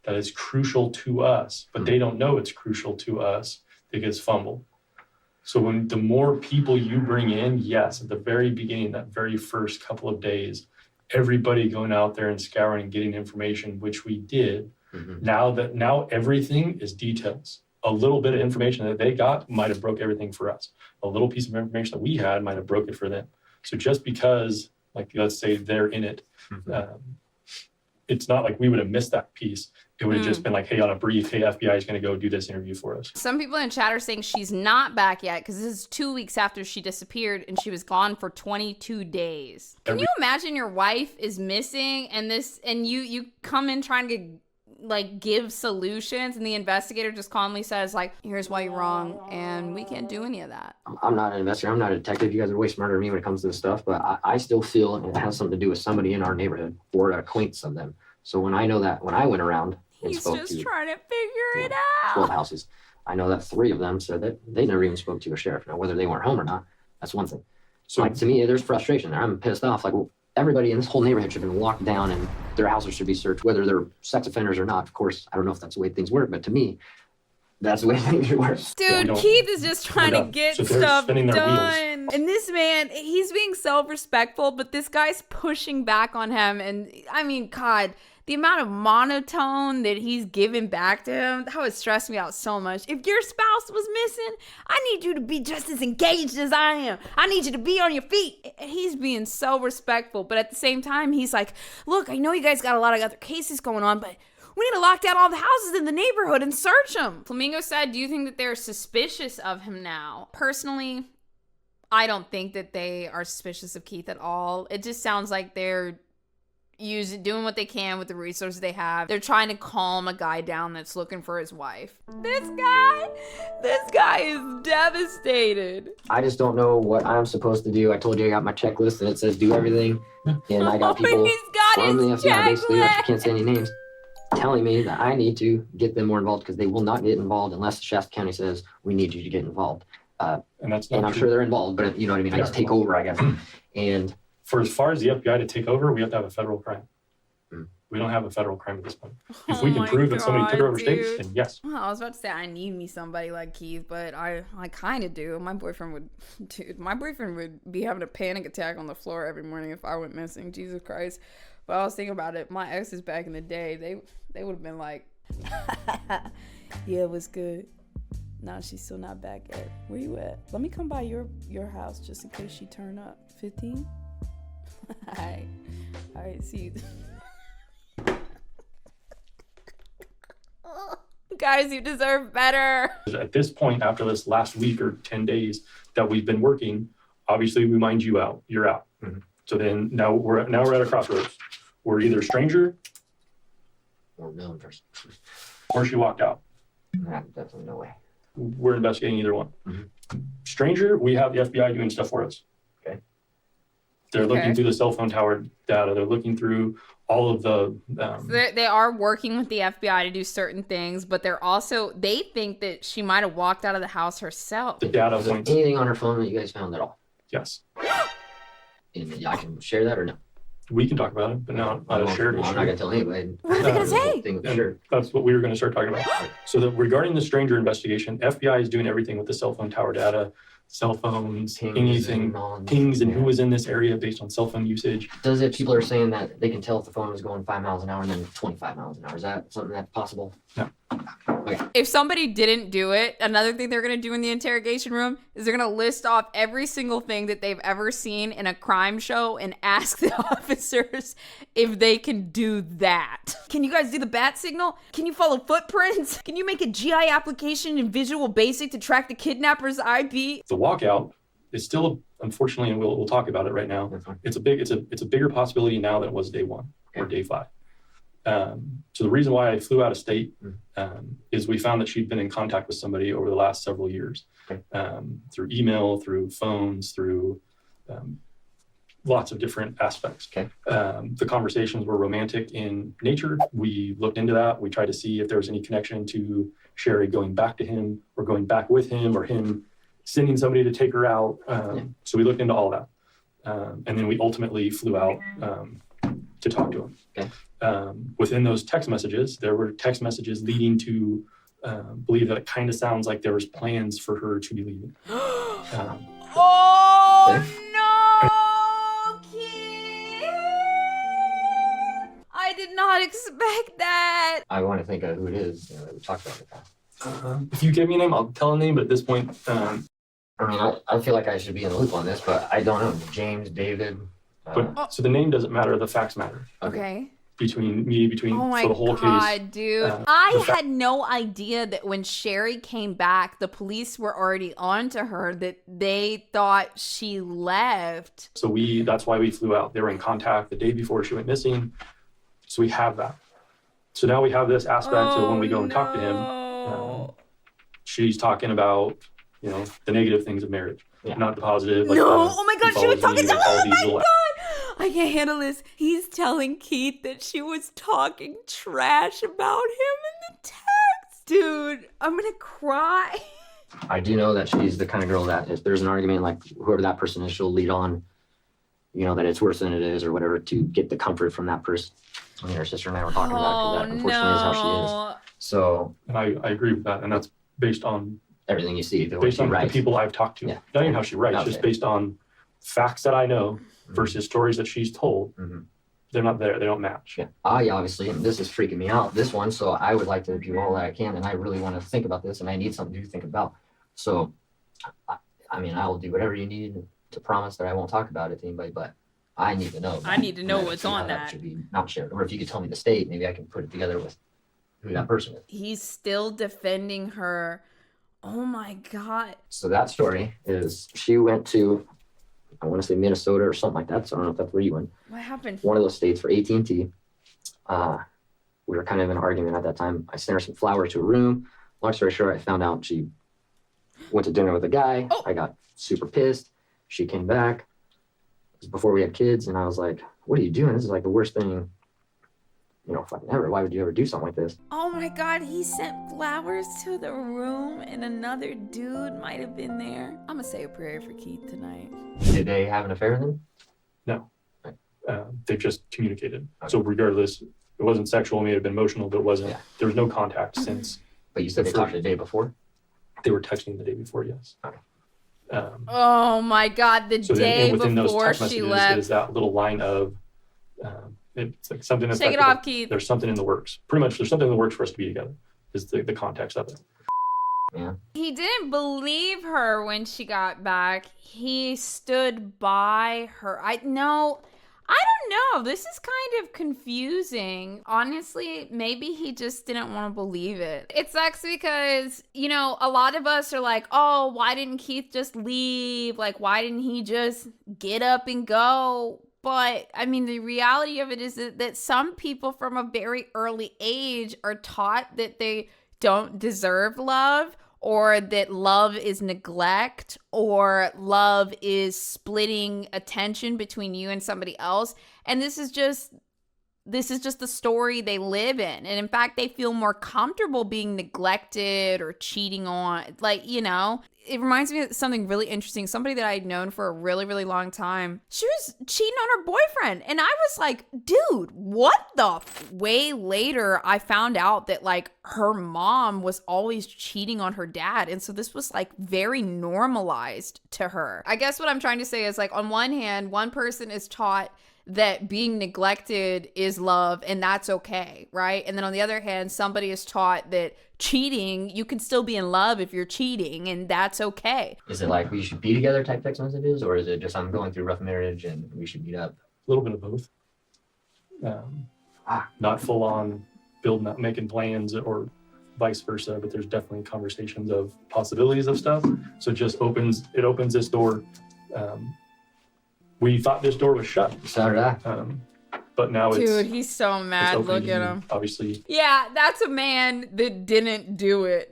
that is crucial to us, but they don't know it's crucial to us, it gets fumbled. So when the more people you bring in, yes, at the very beginning, that very first couple of days, everybody going out there and scouring and getting information, which we did. Now everything is details. A little bit of information that they got might have broke everything for us. A little piece of information that we had might have broke it for them. So just because, like, let's say they're in it, it's not like we would have missed that piece. It would have just been like, hey, on a brief, hey, FBI is going to go do this interview for us. Some people in chat are saying she's not back yet because this is 2 weeks after she disappeared and she was gone for 22 days. Can you imagine your wife is missing and you come in trying to give solutions and the investigator just calmly says like, here's why you're wrong and we can't do any of that. I'm not an investigator. I'm not a detective. You guys are way smarter than me when it comes to this stuff, but I still feel it has something to do with somebody in our neighborhood or an acquaintance of them. So when I know that, when I went around and He's spoke just to trying to figure it out. 12 houses, I know that 3 of them said that they never even spoke to a sheriff. Now, whether they weren't home or not, that's one thing. So to me, there's frustration there. I'm pissed off. Like, well, everybody in this whole neighborhood should have been locked down and their houses should be searched, whether they're sex offenders or not. Of course, I don't know if that's the way things work, but to me, that's the way things work. Dude, Keith is just trying to get stuff done. And this man, he's being self-respectful, but this guy's pushing back on him. And I mean, God, the amount of monotone that he's giving back to him, that would stress me out so much. If your spouse was missing, I need you to be just as engaged as I am. I need you to be on your feet. He's being so respectful, but at the same time, he's like, look, I know you guys got a lot of other cases going on, but we need to lock down all the houses in the neighborhood and search them. Flamingo said, do you think that they're suspicious of him now? Personally, I don't think that they are suspicious of Keith at all. It just sounds like they're doing what they can with the resources they have. They're trying to calm a guy down that's looking for his wife. This guy is devastated. I just don't know what I'm supposed to do. I told you I got my checklist and it says do everything. And I got people from the FBI, basically, I can't say any names, telling me that I need to get them more involved because they will not get involved unless Shasta County says we need you to get involved. And I'm sure they're involved, but you know what I mean? I just take over, I guess. And for as far as the FBI to take over, we have to have a federal crime. We don't have a federal crime at this point. If we can prove that somebody took over state, then yes. Well, I was about to say I need me somebody like Keith, but I kind of do. My boyfriend would be having a panic attack on the floor every morning if I went missing. Jesus Christ. But I was thinking about it. My exes back in the day, they would have been like, yeah, it was good. Nah, she's still not back yet. Where you at? Let me come by your house just in case she turn up. 15? All right, see you. Guys, you deserve better. At this point, after this last week or 10 days that we've been working, obviously we mind you out. You're out. So then now we're at a crossroads. We're either a stranger or known person, or she walked out. Definitely no way. We're investigating either one. Stranger, we have the FBI doing stuff for us. Okay. They're looking through the cell phone tower data. They're looking through all of the... They are working with the FBI to do certain things, but they think that she might have walked out of the house herself. The data points. Anything on her phone that you guys found at all? Yes. And I can share that or no? We can talk about it, but not a shared issue. I'm not going to tell anybody. What are they going to say? That's what we were going to start talking about. So regarding the stranger investigation, FBI is doing everything with the cell phone tower data, cell phones, pings and who was in this area based on cell phone usage. People are saying that they can tell if the phone was going 5 miles an hour and then 25 miles an hour. Is that something that's possible? No. Okay. If somebody didn't do it, another thing they're going to do in the interrogation room is they're going to list off every single thing that they've ever seen in a crime show and ask the officers if they can do that. Can you guys do the bat signal? Can you follow footprints? Can you make a GI application in Visual Basic to track the kidnapper's IP? The walkout is still, unfortunately, and we'll talk about it right now. It's a bigger possibility now than it was day 1 or day 5. So the reason why I flew out of state is we found that she'd been in contact with somebody over the last several years, through email, through phones, through lots of different aspects. The conversations were romantic in nature. We looked into that. We tried to see if there was any connection to Sherry going back to him or going back with him or him sending somebody to take her out. So we looked into all that. And then we ultimately flew out to talk to him. within those text messages, there were text messages leading to believe that it kind of sounds like there was plans for her to be leaving. Oh, no, kid! I did not expect that. I want to think of who it is that we talked about it. If you give me a name, I'll tell a name, but at this point... I mean, I feel like I should be in the loop on this, but I don't know. James, David... So the name doesn't matter, the facts matter. Okay. Between oh my for the whole God, case. Dude. I had no idea that when Sherry came back, the police were already on to her, that they thought she left. So that's why we flew out. They were in contact the day before she went missing. So we have that. So now we have this aspect of when we go and talk to him, she's talking about, the negative things of marriage, not the positive. Like oh my God, she was talking to all these little... I can't handle this. He's telling Keith that she was talking trash about him in the text. Dude, I'm gonna cry. I do know that she's the kind of girl that if there's an argument, like whoever that person is, she'll lead on, that it's worse than it is or whatever to get the comfort from that person. I mean, her sister and I were talking about it because that unfortunately is how she is. So. And I agree with that. And that's based on everything you see. Based on the people I've talked to. Yeah. Not even how she writes, just based on facts that I know versus stories that she's told. They're not there. They don't match. Yeah. Obviously, and this is freaking me out, this one, so I would like to do all that I can, and I really want to think about this, and I need something to think about. So, I mean, I will do whatever you need to promise that I won't talk about it to anybody, but I need to know. I need to know what's on that. Should be not shared. Or if you could tell me the state, maybe I can put it together with who that person is. He's still defending her. Oh my God. So that story is she went to, I want to say Minnesota or something like that. So I don't know if that's where you went. What happened? One of those states for AT&T. We were kind of in an argument at that time. I sent her some flowers to her room. Long story short, I found out she went to dinner with a guy. Oh. I got super pissed. She came back. It was before we had kids. And I was like, what are you doing? This is like the worst thing, fucking ever. Why would you ever do something like this? Oh my God, he sent flowers to the room and another dude might have been there. I'm gonna say a prayer for Keith tonight. Did they have an affair then? No. They just communicated. Okay. So regardless, it wasn't sexual, it may have been emotional, but it wasn't. Yeah. There was no contact since. But you said they talked the day before? They were texting the day before, yes. Okay. Oh my God, the day before she left. Is that little line of, it's like something that's Shake it off, Keith. There's something in the works. Pretty much there's something in the works for us to be together, is the context of it. Yeah. He didn't believe her when she got back. He stood by her. I don't know. This is kind of confusing. Honestly, maybe he just didn't want to believe it. It sucks because, a lot of us are like, oh, why didn't Keith just leave? Like, why didn't he just get up and go? But, I mean, the reality of it is that some people from a very early age are taught that they don't deserve love, or that love is neglect, or love is splitting attention between you and somebody else. And this is just the story they live in. And in fact, they feel more comfortable being neglected or cheating on, it reminds me of something really interesting. Somebody that I had known for a really, really long time, she was cheating on her boyfriend. And I was like, dude, what the way later I found out that her mom was always cheating on her dad. And so this was very normalized to her. I guess what I'm trying to say is on one hand, one person is taught that being neglected is love and that's okay, right? And then on the other hand, somebody is taught that cheating, you can still be in love if you're cheating and that's okay. Is it we should be together type text messages, or is it just I'm going through a rough marriage and we should meet up? A little bit of both. Not full on building up, making plans or vice versa, but there's definitely conversations of possibilities of stuff. So it just opens this door. We thought this door was shut. So did I. But now Dude, he's so mad. Look at him. Obviously. Yeah, that's a man that didn't do it.